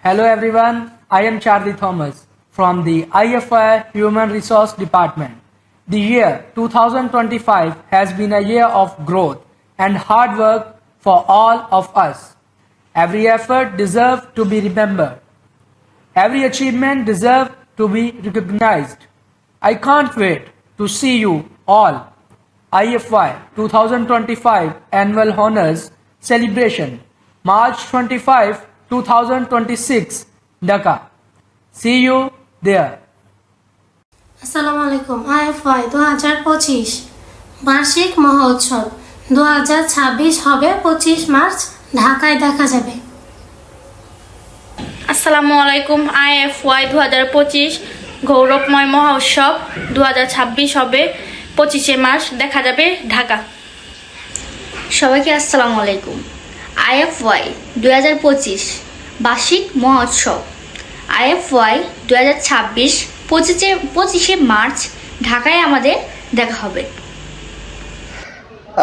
Hello everyone, I am Charlie Thomas from the IFI Human Resource Department. The year 2025 has been a year of growth and hard work for all of us. Every effort deserves to be remembered. Every achievement deserves to be recognized. I can't wait to see you all. IFY 2025 Annual Honors Celebration, March 25, 2026, Dhaka. See you there. আসসালামু আলাইকুম। IFY 2025 বার্ষিক মহোৎসব 2026 হবে 25 March, ঢাকায় দেখা যাবে। আসসালামু আলাইকুম। IFY 2025 গৌরবময় মহোৎসব 2026 হবে 25 মার্চ, দেখা যাবে ঢাকা। সবাইকে আসসালামু আলাইকুম। IFY 2025 বার্ষিক মহোৎসব IFY 2026 25 মার্চ, ঢাকায় আমাদের দেখা হবে।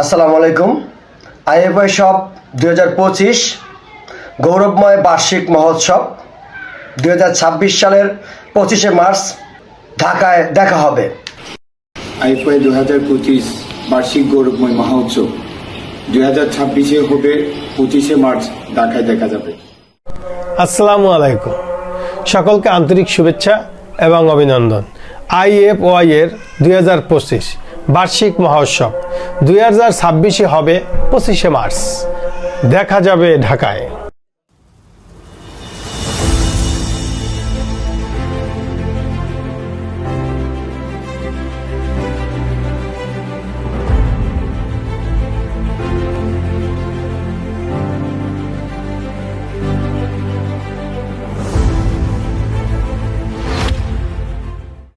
আসসালামু আলাইকুম। IFY শপ 2025 গৌরবময় বার্ষিক মহোৎসব 2026 সালের 25 মার্চ, ঢাকায় দেখা হবে। IFY 2025 বার্ষিক গৌরবময় মহোৎসব 2026 হবে 25 মার্চ, ঢাকায় দেখা যাবে। আসসালামু আলাইকুম। সকলকে আন্তরিক শুভেচ্ছা এবং অভিনন্দন। IFY এর 2025 বার্ষিক মহোৎসব 2026 হবে 25 মার্চ, দেখা যাবে ঢাকায়।